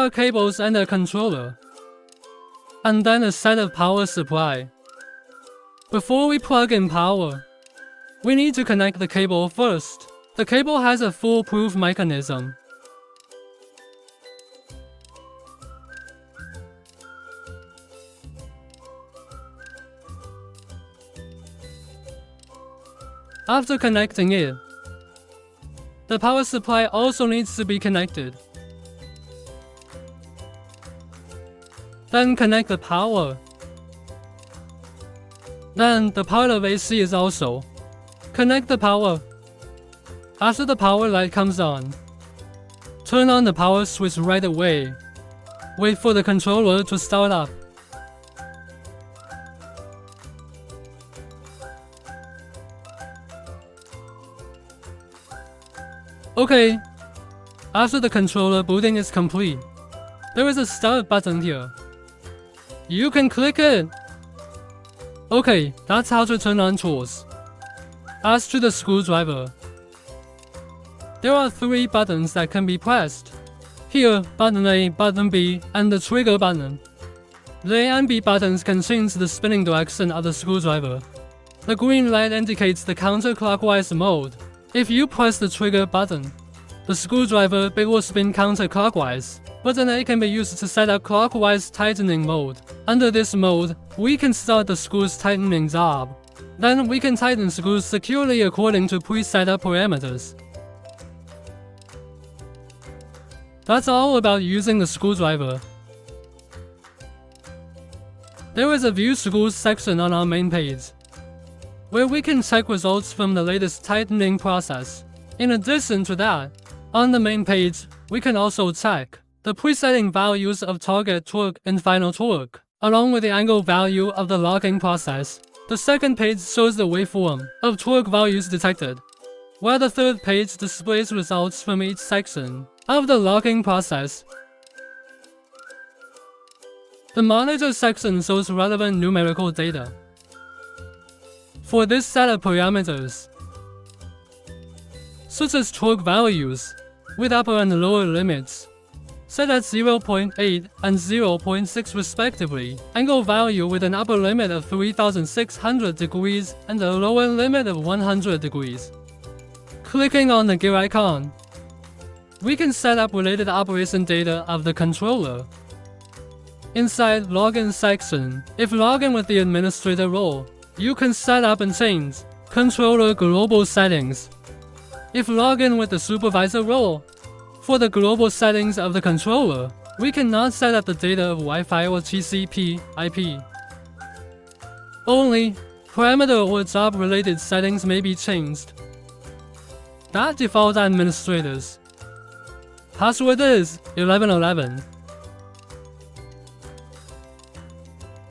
are cables and a controller, and then a set of power supply. Before we plug in power, we need to connect the cable first. The cable has a foolproof mechanism. After connecting it, the power supply also needs to be connected. Then connect the power. Then the part of AC is also. Connect the power. After the power light comes on, turn on the power switch right away. Wait for the controller to start up. Okay, after the controller booting is complete, there is a start button here. You can click it. Okay, that's how to turn on tools. As to the screwdriver, there are 3 buttons that can be pressed. Here, button A, button B, and the trigger button. The A and B buttons can change the spinning direction of the screwdriver. The green light indicates the counterclockwise mode. If you press the trigger button, the screwdriver bit will spin counterclockwise. Button A can be used to set up clockwise tightening mode. Under this mode, we can start the screws tightening job. Then we can tighten screws securely according to preset up parameters. That's all about using the screwdriver. There is a View Screws section on our main page, where we can check results from the latest tightening process. In addition to that, on the main page, we can also check the presetting values of target torque and final torque, along with the angle value of the locking process. The second page shows the waveform of torque values detected, while the third page displays results from each section of the locking process. The monitor section shows relevant numerical data for this set of parameters, such as torque values with upper and lower limits, set at 0.8 and 0.6 respectively, angle value with an upper limit of 3600 degrees and a lower limit of 100 degrees. Clicking on the gear icon, we can set up related operation data of the controller. Inside Login section, if login with the administrator role, you can set up and change controller global settings. If login with the supervisor role, for the global settings of the controller, we cannot set up the data of Wi-Fi or TCP IP. Only parameter or job related settings may be changed. That default administrators. Password is 1111.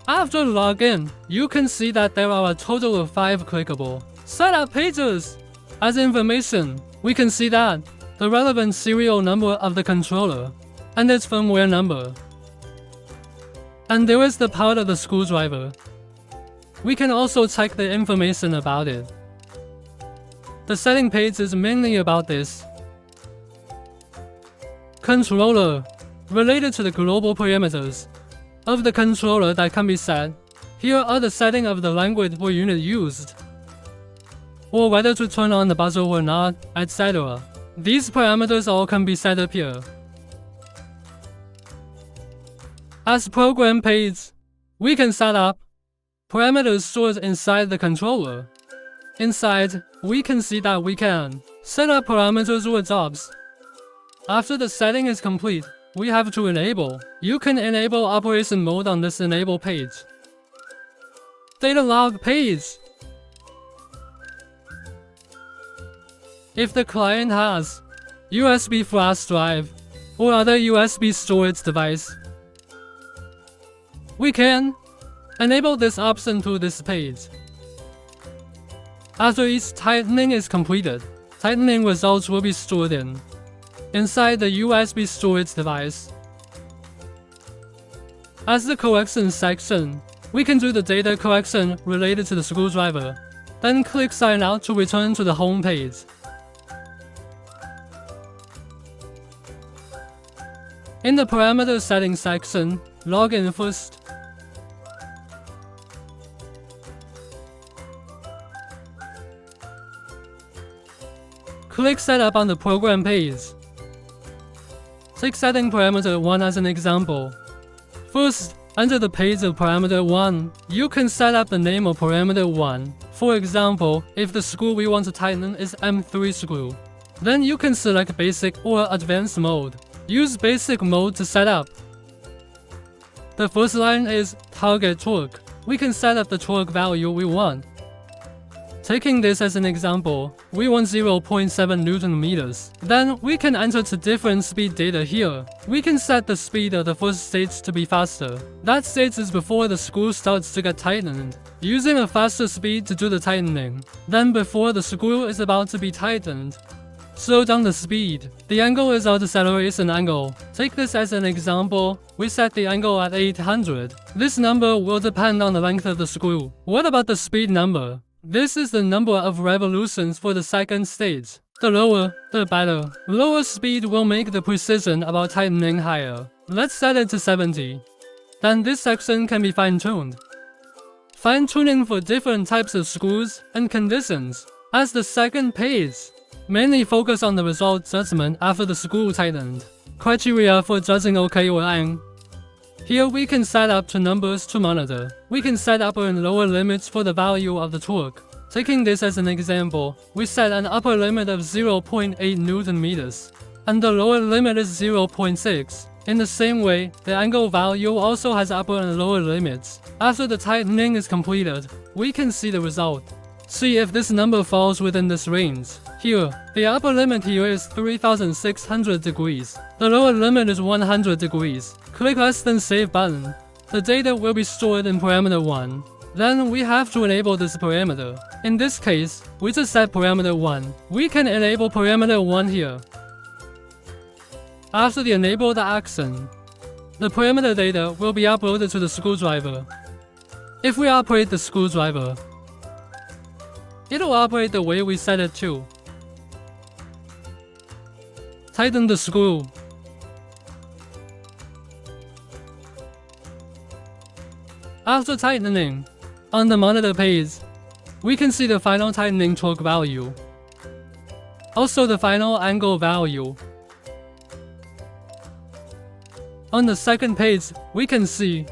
After login, you can see that there are a total of 5 clickable setup pages. As information, we can see that the relevant serial number of the controller and its firmware number. And there is the part of the screwdriver. We can also check the information about it. The setting page is mainly about this controller, related to the global parameters of the controller that can be set. Here are the setting of the language or unit used, or whether to turn on the buzzer or not, etc. These parameters all can be set up here. As program page, we can set up parameters stored inside the controller. Inside, we can see that we can set up parameters or jobs. After the setting is complete, we have to enable. You can enable operation mode on this enable page. Data log page. If the client has USB flash drive or other USB storage device, we can enable this option through this page. After each tightening is completed, tightening results will be stored inside the USB storage device. As the correction section, we can do the data correction related to the screwdriver, then click Sign Out to return to the home page. In the parameter settings section, log in first. Click Setup on the program page. Take setting parameter 1 as an example. First, under the page of parameter 1, you can set up the name of parameter 1. For example, if the screw we want to tighten is M3 screw, then you can select Basic or Advanced mode. Use Basic mode to set up. The first line is Target Torque. We can set up the torque value we want. Taking this as an example, we want 0.7 Newton meters. Then we can enter the different speed data here. We can set the speed of the first stage to be faster. That stage is before the screw starts to get tightened, using a faster speed to do the tightening. Then before the screw is about to be tightened, slow down the speed. The angle is our deceleration angle. Take this as an example. We set the angle at 800. This number will depend on the length of the screw. What about the speed number? This is the number of revolutions for the second stage. The lower, the better. Lower speed will make the precision of our tightening higher. Let's set it to 70. Then this section can be fine-tuned. Fine-tuning for different types of screws and conditions. As the second page, mainly focus on the result judgment after the screw tightened. Criteria for judging OK or N. Here we can set up two numbers to monitor. We can set upper and lower limits for the value of the torque. Taking this as an example, we set an upper limit of 0.8 Newton meters, and the lower limit is 0.6. In the same way, the angle value also has upper and lower limits. After the tightening is completed, we can see the result. See if this number falls within this range. Here, the upper limit here is 3600 degrees. The lower limit is 100 degrees. Click less than save button. The data will be stored in parameter 1. Then we have to enable this parameter. In this case, we just set parameter 1. We can enable parameter 1 here. After the enabled action, the parameter data will be uploaded to the screwdriver. If we operate the screwdriver, it'll operate the way we set it to. Tighten the screw. After tightening, on the monitor page, we can see the final tightening torque value. Also the final angle value. On the second page, we can see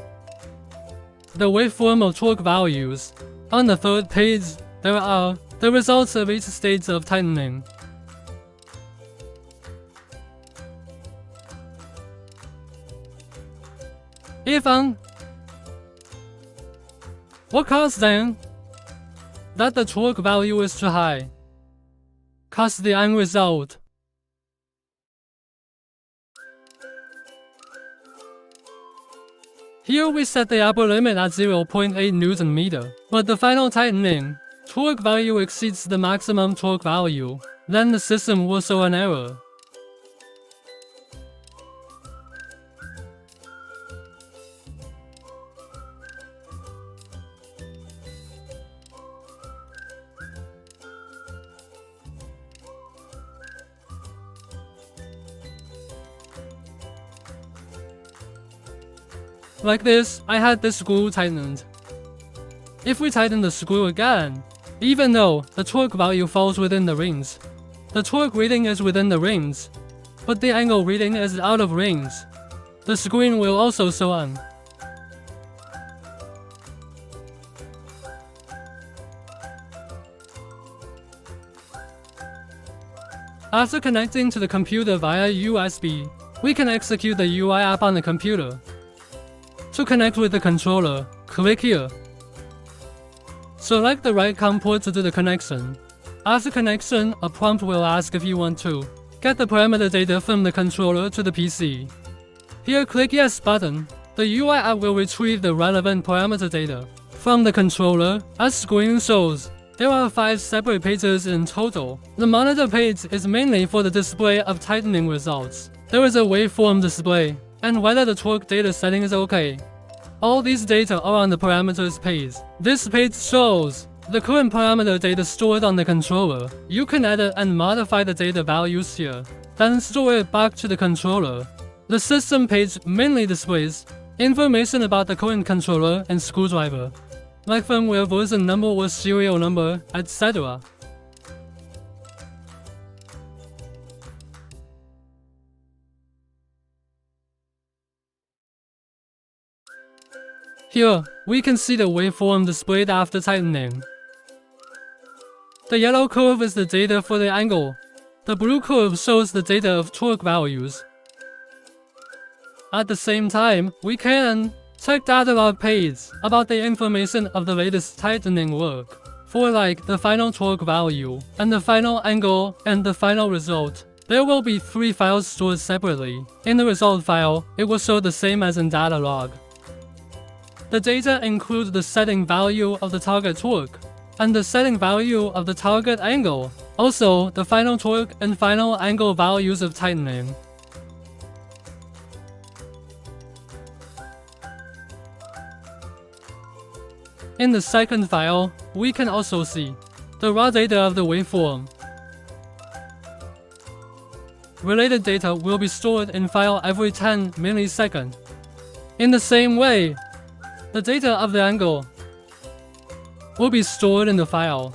the waveform of torque values. On the third page, there are the results of each stage of tightening. If on, what caused then that the torque value is too high? Cause the end result. Here we set the upper limit at 0.8 Newton meter, but the final tightening torque value exceeds the maximum torque value. Then the system will show an error. Like this, I had this screw tightened. If we tighten the screw again, even though the torque value falls within the range, the torque reading is within the range, but the angle reading is out of range, the screen will also show on. After connecting to the computer via USB, we can execute the UI app on the computer. To connect with the controller, click here. Select the right COM port to do the connection. After connection, a prompt will ask if you want to get the parameter data from the controller to the PC. Here click Yes button. The UI app will retrieve the relevant parameter data from the controller. As screen shows, there are 5 separate pages in total. The monitor page is mainly for the display of tightening results. There is a waveform display, and whether the torque data setting is okay. All these data are on the parameters page. This page shows the current parameter data stored on the controller. You can edit and modify the data values here, then store it back to the controller. The system page mainly displays information about the current controller and screwdriver, like firmware version number or serial number, etc. Here, we can see the waveform displayed after tightening. The yellow curve is the data for the angle. The blue curve shows the data of torque values. At the same time, we can check data log page about the information of the latest tightening work. For like the final torque value, and the final angle, and the final result, there will be 3 files stored separately. In the result file, it will show the same as in data log. The data includes the setting value of the target torque, and the setting value of the target angle. Also, the final torque and final angle values of tightening. In the second file, we can also see the raw data of the waveform. Related data will be stored in file every 10 milliseconds. In the same way, the data of the angle will be stored in the file.